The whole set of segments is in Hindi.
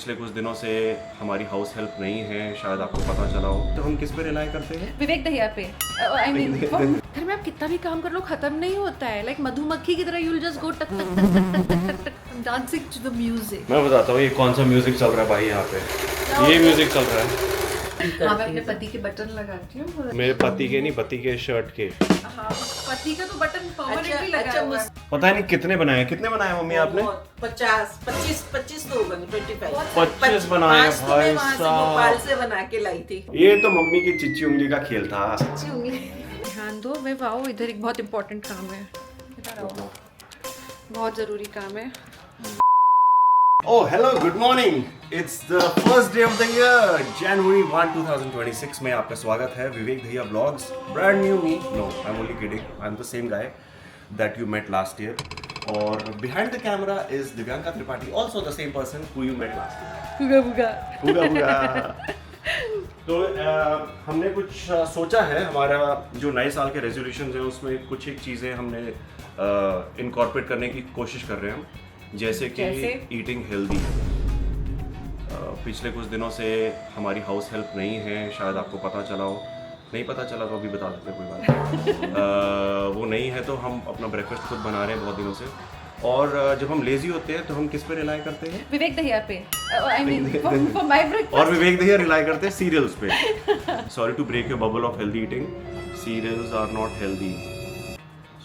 पिछले कुछ दिनों से हमारी हाउस हेल्प नहीं है, शायद आपको पता चला हो। तो हम किस पे रिलाई करते हैं? विवेक दहिया पे। आई मीन घर में आप कितना भी काम कर लो खत्म नहीं होता है। लाइक मधुमक्खी की तरह यू विल जस्ट गो टक टक टक टक टक टक डांसिंग टू द म्यूजिक। मैं बताता हूँ ये कौन सा म्यूजिक चल रहा है भाई यहाँ पे। ये म्यूजिक चल रहा है। हाँ, मैं अपने पति के बटन लगाती हूँ। मेरे पति के नहीं, पति के शर्ट के। हाँ, पति का तो बटन परमानेंटली लगा हुआ है। पता नहीं कितने बनाए मम्मी आपने? 25 तो होगा, 25 25 बनाए भाई साहब। भोपाल से बना के लाई थी। ये तो मम्मी की चिच्ची उंगली का खेल था। ध्यान दो, मैं वाओ इधर एक बहुत इंपॉर्टेंट काम है, बहुत जरूरी काम है। Oh, hello, good morning. It's the first day of the year, January 1, 2026 में आपका स्वागत है Vivek Dahiya blogs. Brand new me. No, I'm only kidding. I'm the same guy that you met last year. और behind the camera is Divyanka Tripathi, also the same person who you met last year. हुगा। तो हमने कुछ सोचा है, हमारा जो नए साल के रेजोल्यूशन है उसमें कुछ एक चीज़ें हमने इनकॉर्पोरेट करने की कोशिश कर रहे हैं हम, जैसे कि ईटिंग हेल्दी। पिछले कुछ दिनों से हमारी हाउस हेल्प नहीं है, शायद आपको पता चला हो। नहीं पता चला तो अभी बता देते, कोई बात वो नहीं है तो हम अपना ब्रेकफास्ट खुद बना रहे हैं बहुत दिनों से। और जब हम लेजी होते हैं तो हम किस पे रिलाई करते हैं? विवेक दहिया पे। I mean for my breakfast. और विवेक दहिया रिलाई करते हैं सीरियल्स पे। Sorry to break your bubble of healthy eating, cereals are not healthy.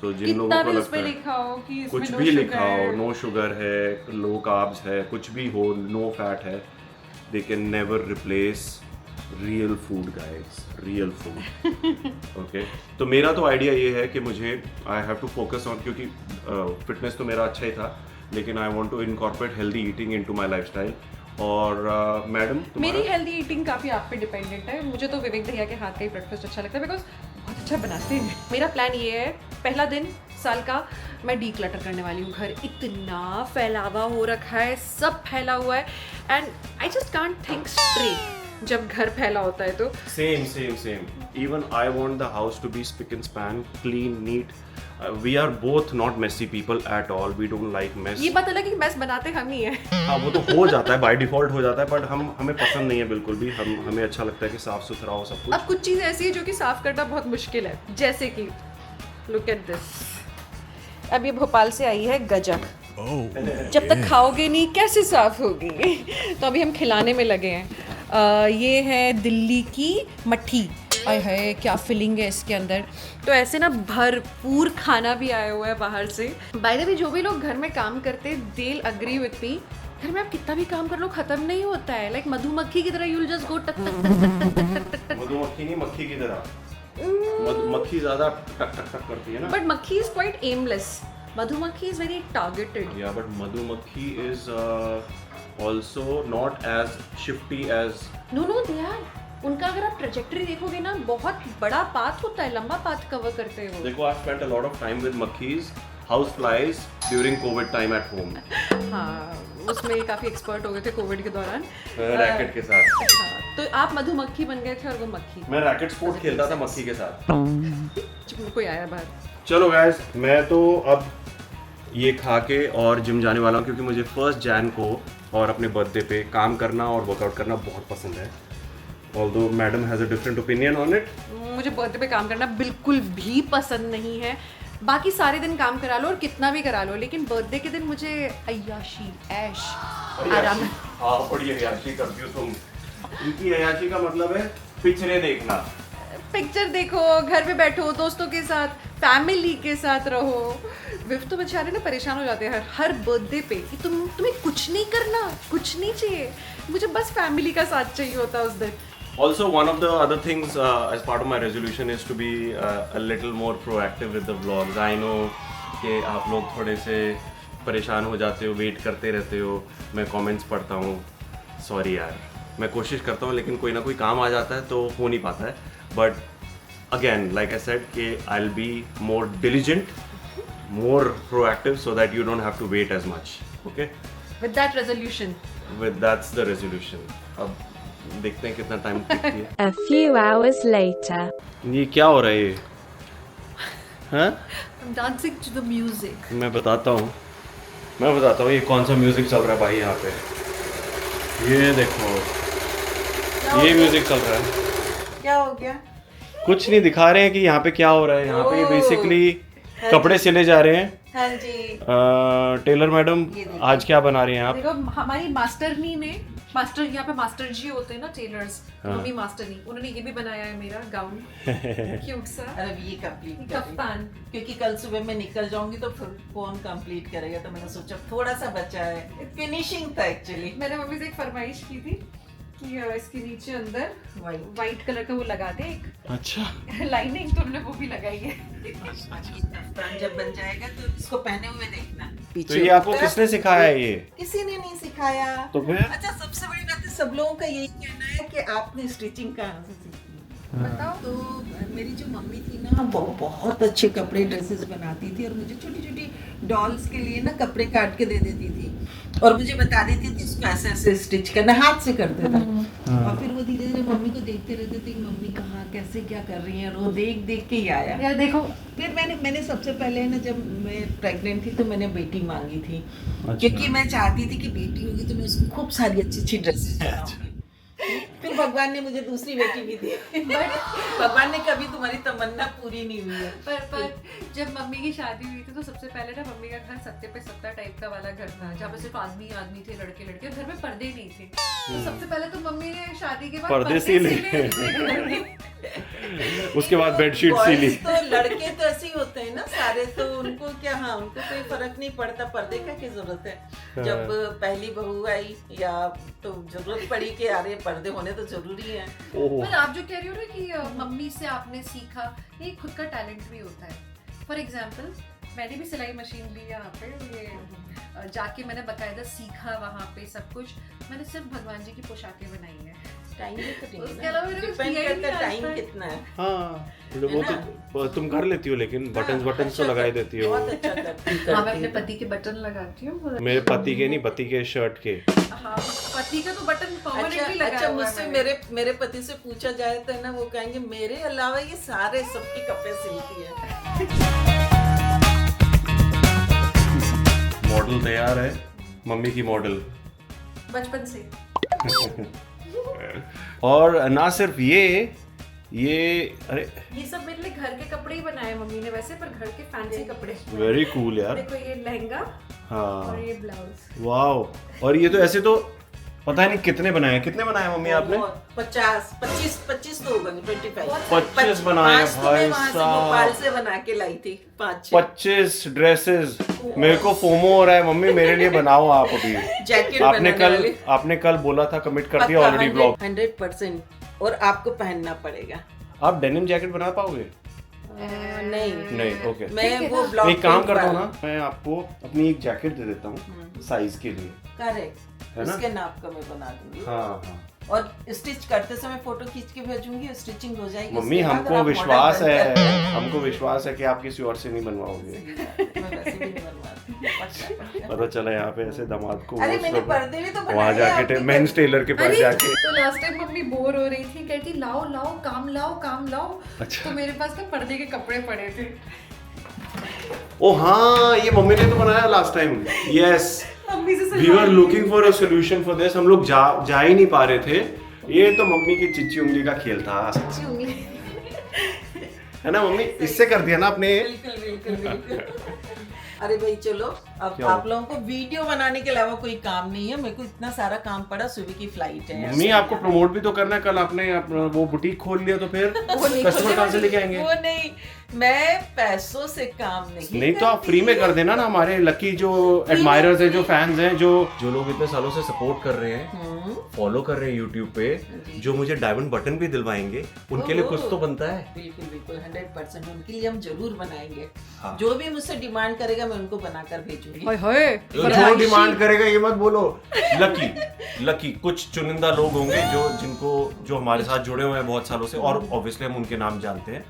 So जिन लोगों को लगता है लिखा हो कि इसमें कुछ भी लिखा हो, नो शुगर है, लो कार्ब्स है, कुछ भी हो, नो फैट है, they can never replace real food guys, real food. Okay, तो मेरा तो आइडिया ये है कि मुझे I have to focus on, क्योंकि फिटनेस तो मेरा अच्छा ही था, लेकिन I want to incorporate healthy eating into my lifestyle. और मैडम मेरी हेल्दी ईटिंग काफ़ी आप पे डिपेंडेंट है। मुझे तो विवेक दहिया के हाथ का ही ब्रेकफास्ट अच्छा लगता है, बिकॉज बहुत अच्छा बनाते हैं। मेरा प्लान ये है, पहला दिन साल का मैं डी क्लटर करने वाली हूँ। घर इतना फैलावा हो रखा है, सब फैला हुआ है, and I just can't think straight जब घर फैला होता है तो। Same even I want the house to be spick and span, clean, neat. We are both not messy people at all. We don't like mess. ये बात अलग है कि मैस बनाते हम ही हैं। हाँ, वो तो हो जाता है, बाय डिफॉल्ट हो जाता है, बट हमें पसंद नहीं है बिल्कुल भी। हमें अच्छा लगता है कि साफ सुथरा हो सब कुछ। अब कुछ चीज़ ऐसी है जो कि साफ करना बहुत मुश्किल है, जैसे कि लुक एट दिस। अब ये भोपाल से आई है गजक। जब तक खाओगे नहीं कैसे साफ होगी? तो अभी हम खिलाने में लगे हैं। ये है दिल्ली की मट्ठी। आय हाय, क्या फिलिंग है इसके अंदर। तो ऐसे ना भरपूर खाना भी आया हुआ है बाहर से। बाय द वे, जो भी लोग घर में काम करते हैं, they will agree with me, घर में आप कितना भी काम कर लो खत्म नहीं होता है। लाइक मधुमक्खी की तरह यू विल जस्ट गो टक टक टक टक टक टक टक। मधुमक्खी नहीं, मक्खी की तरह। मक्खी ज्यादा टक टक टक करती है ना। बट मक्खी इज क्वाइट एमलेस, मधुमक्खी is very targeted. Yeah but मधुमक्खी is also not as shifty as. No they are. उनका अगर आप ट्रैजेक्टरी देखोगे ना, बहुत बड़ा पाथ होता है, लंबा पाथ कवर करते हैं वो। देखो, I spent a lot of time with मक्खीज, house flies during COVID time at home. हाँ, उसमें काफी एक्सपर्ट हो गए थे कोविड के दौरान रैकेट के साथ। हाँ, तो आप मधुमक्खी बन गए थे और वो मक्खी। मैं रैकेट स्पोर्ट खेलता था मक्खी के साथ। कोई आया बाहर। चलो गाइस, मैं तो अब ये खा के और जिम जाने वाला हूँ, क्योंकि मुझे 1 जैन को और अपने बर्थडे पे काम करना और वर्कआउट करना बहुत पसंद है। Although Madam has a different opinion on it. मुझे बर्थडे पे काम करना बिल्कुल भी पसंद नहीं है। बाकी सारे दिन काम करा लो और कितना भी करा लो, लेकिन बर्थडे के दिन मुझे अय्याशी, ऐश, आराम। हाँ, बड़ी अय्याशी करती हो तुम। इनकी अय्याशी का मतलब है पिक्चरें देखना। पिक्चर देखो, घर में बैठो, दोस्तों के साथ, फैमिली के साथ रहो। विव तो बेचारे ना परेशान हो जाते हैं हर बर्थडे पे कि तुम्हें कुछ नहीं करना, कुछ नहीं चाहिए, मुझे बस फैमिली का साथ चाहिए होता है उस दिन। Also, one of the other things as part of my resolution is to be a little more proactive with the vlogs. I know कि आप लोग थोड़े से परेशान हो जाते हो, वेट करते रहते हो, मैं कमेंट्स पढ़ता हूँ। सॉरी यार, मैं कोशिश करता हूँ, लेकिन कोई ना कोई काम आ जाता है तो हो नहीं पाता है। But again, like I said, कि I'll be more diligent, more proactive, so that you don't have to wait as much. Okay? With that resolution. That's the resolution. अब देखते हैं कितना टाइम टिकती है। A few hours later. ये क्या हो रहा है ये? हाँ? I'm dancing to the music. मैं बताता हूँ ये कौन सा म्यूजिक चल रहा है भाई यहाँ पे। ये देखो, ये म्यूजिक चल रहा है। क्या हो गया? कुछ नहीं, दिखा रहे हैं कि यहाँ पे क्या हो रहा है। यहाँ पे बेसिकली कपड़े सिले जा रहे हैं। हाँ जी। टेलर मैडम आज क्या बना रही हैं आप? देखो हमारी मास्टरनी ने, मास्टर यहाँ पे मास्टर जी होते हैं ना टेलर्स, मम्मी मास्टरनी, उन्होंने ये भी बनाया है मेरा गाउन क्यूट सा। अरे ये कंप्लीट कफ्तान, क्योंकि कल सुबह मैं निकल जाऊंगी तो फिर कौन कंप्लीट करेगा, तो मैंने सोचा थोड़ा सा बचा है, फिनिशिंग था एक्चुअली। मैंने मम्मी से एक फरमाइश की थी कि इसके नीचे अंदर वाइट कलर का वो लगा दे एक अच्छा लाइनिंग, तो हमने वो भी लगाई है। कफ्तान जब बन जाएगा तो इसको पहने हुए देखना। तो ये आपको किसने सिखाया है ये? किसी ने नहीं सिखाया। तो फिर? अच्छा, सबसे बड़ी बात है सब लोगों का यही कहना है कि आपने स्टिचिंग कहाँ से सीखी? बताओ। तो मेरी जो मम्मी थी ना, वो बहुत अच्छे कपड़े ड्रेसेस बनाती थी और मुझे छोटी छोटी डॉल्स के लिए ना कपड़े काट के दे देती थी और मुझे बता देती थी इसको ऐसे ऐसे स्टिच करना, हाथ से करते थे। और फिर वो धीरे धीरे मम्मी को देखते रहते थे, मम्मी कहाँ कैसे क्या कर रही है, और वो देख देख के ही आया। यार देखो, फिर मैंने सबसे पहले ना, जब मैं प्रेग्नेंट थी तो मैंने बेटी मांगी थी। अच्छा। क्योंकि मैं चाहती थी कि बेटी होगी तो मैं उसको खूब सारी अच्छी अच्छी ड्रेसेस बनाऊंगी। फिर भगवान ने मुझे दूसरी बेटी भी दी, बट भगवान ने कभी तुम्हारी तमन्ना पूरी नहीं हुई है। पर जब मम्मी की शादी हुई थी तो सबसे पहले ना मम्मी का घर सत्ते पे सत्ता टाइप का वाला घर था, जहाँ पे सिर्फ आदमी आदमी थे, लड़के लड़के, और घर में पर्दे नहीं थे। तो सबसे पहले तो मम्मी ने शादी के बाद पर्दे सिले। उसके बाद बेडशीट सिली। तो लड़के तो ऐसे ही होते हैं ना सारे, तो उनको क्या, हाँ उनको कोई फर्क नहीं पड़ता, पर्दे का क्या जरूरत है। जब पहली बहू आई या तो जरूरत पड़ी कि यार ये पर्दे होने तो जरूरी है। पर आप जो कह रही हो ना कि मम्मी से आपने सीखा, ये खुद का टैलेंट भी होता है। फॉर एग्जाम्पल मैंने भी सिलाई मशीन ली यहाँ पे, ये जाके मैंने बकायदा सीखा वहाँ पे सब कुछ। मैंने सिर्फ भगवान जी की पोशाकें बनाई है। टाइम उसके अलावा मैंने कुछ किया ही डिपेंड नहीं करता आज टाइम तक। कितना है। हाँ वो तो तुम कर लेती हो, लेकिन बटन तो लगाई देती हो। बहुत अच्छा करती हाँ, मैं अपने पति के बटन लगाती हूँ। मेरे पति के नहीं, पति के शर्ट के। हाँ, पति का तो बटन परमानेंटली लगाया अच्छा, हुआ है मुझसे मैंने। मेरे पति से पूछा जाए तो ना, वो कहेंगे मेरे अलावा ये सारे सबके कपड़े सिलती है। मॉडल तैयार है, मम्मी की मॉडल। बचपन से। और ना सिर्फ ये अरे ये सब मेरे लिए घर के कपड़े ही बनाए मम्मी ने वैसे, पर घर के फैंसी कपड़े। वेरी कूल यार। देखो ये लहंगा हाँ और ये ब्लाउज। वाओ। और ये तो ऐसे तो पता नहीं कितने बनाए मम्मी आपने? 25 तो होगा, 25 25 बनाए भाई वहां से साहब। भोपाल से बना के लाई थी 5-6 25 ड्रेसेस। मेरे को फोमो हो रहा है मम्मी, मेरे लिए बनाओ आप अभी। जैकेट आपने कल बोला था, कमिट कर दिया ऑलरेडी ब्लॉग। 100%, और आपको पहनना पड़ेगा। आप डेनिम जैकेट बना पाओगे? नहीं ओके। मैं वो ब्लॉग एक काम करता हूँ ना, मैं आपको अपनी एक जैकेट दे देता हूँ साइज के लिए, करेक्ट, है ना? उसके नाप का मैं बना दूंगी। हाँ और स्टिच करते समय फोटो खींच के भेजूंगी, स्टिचिंग हो जाएगी। मम्मी, उसके बाद हमको आप विश्वास model है, बनकर- हमको विश्वास है कि आप किसी और से नहीं बनवाओगे। मैं वैसे भी नहीं बनवाती, पक्का। पता चला यहाँ पे ऐसे दामाद को अरे मैंने पर्दे भी तो बनाए वहाँ हैं जाके आपके मेंस टेलर के पास अरे जाके। तो लास्ट टाइम मम्मी बोर हो रही थी, कहती लाओ काम लाओ। अच्छा। तो मेरे पास तो पर्दे के कपड़े पड़े थे। ओ हाँ, ये मम्मी ने तो बनाया लास्ट टाइम। यस, मम्मी से we were looking for a solution for this. हम लोग जा ही नहीं पा रहे थे। ये तो मम्मी की चिच्ची उंगली का खेल था, है ना मम्मी? इससे कर दिया ना आपने। बिल्कुल। अरे भाई चलो, अब आप लोगों को वीडियो बनाने के अलावा कोई काम नहीं है। मेरे को इतना सारा काम पड़ा, सुबह की फ्लाइट है। मम्मी आपको प्रमोट भी तो करना है। कल आपने वो बुटीक खोल लिया तो फिर कस्टमर कहाँ से लेके आएंगे? वो नहीं, मैं पैसों से काम नहीं तो आप फ्री में कर देना ना। हमारे लकी जो एडमायरर्स हैं, जो फैंस हैं, जो लोग इतने सालों से सपोर्ट कर रहे हैं, फॉलो कर रहे हैं यूट्यूब पे, जो मुझे डायमंड बटन भी दिलवाएंगे, उनके लिए कुछ तो बनता है। बिल्कुल 100% उनके लिए हम जरूर बनाएंगे। हाँ। जो भी मुझसे डिमांड करेगा मैं उनको बनाकर भेजूंगी। जो डिमांड करेगा ये मत बोलो। लकी कुछ चुनिंदा लोग होंगे जो हमारे साथ जुड़े हुए हैं बहुत सालों से, और ऑब्वियसली हम उनके नाम जानते हैं,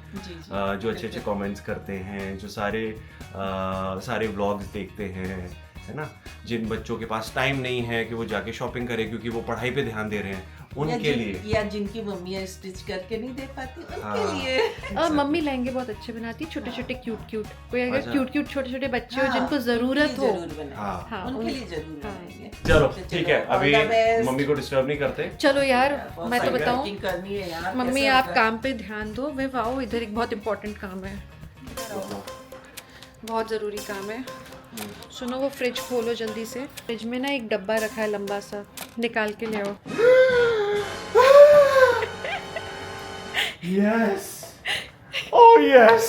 जो अच्छे कमेंट्स करते हैं, जो सारे व्लॉग्स देखते हैं, है ना, जिन बच्चों के पास टाइम नहीं है कि वो जाके शॉपिंग करें क्योंकि वो पढ़ाई पे ध्यान दे रहे हैं, उनके लिए, या जिनकी मम्मियाँ स्टिच करके नहीं दे पाती उनके हाँ। लिए। मम्मी लहंगे बहुत अच्छे बनाती, छोटे छोटे क्यूट कोई अगर अच्छा। क्यूट छोटे छोटे बच्चे हो हाँ, जिनको जरूरत हो, जरूर बनाएंगे। हाँ। हाँ, उनके उन- लिए जरूर हाँ। बनाएंगे। चलो तो ठीक है, all अभी the best। मम्मी को डिस्टर्ब नहीं करते। चलो यार मैं तो Packing बताऊं, करनी है यार, मम्मी कैसे आप होगा? काम पे ध्यान दो, वे वाओ इधर एक बहुत इंपॉर्टेंट काम है, बहुत ज़रूरी काम है। सुनो वो फ्रिज खोलो जल्दी से, फ्रिज में ना एक डब्बा रखा है लंबा सा, निकाल के ले आओ। Yes. Oh yes.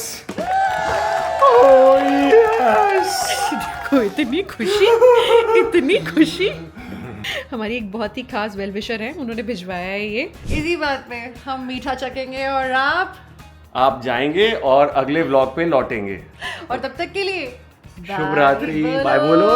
Oh yes. देखो इतनी खुशी, इतनी खुशी। हमारी एक बहुत ही खास वेलविशर है, उन्होंने भिजवाया है ये। इसी बात पे हम मीठा चखेंगे और आप जाएंगे और अगले व्लॉग पे लौटेंगे। और तब तक के लिए शुभ रात्रि, बाय बोलो।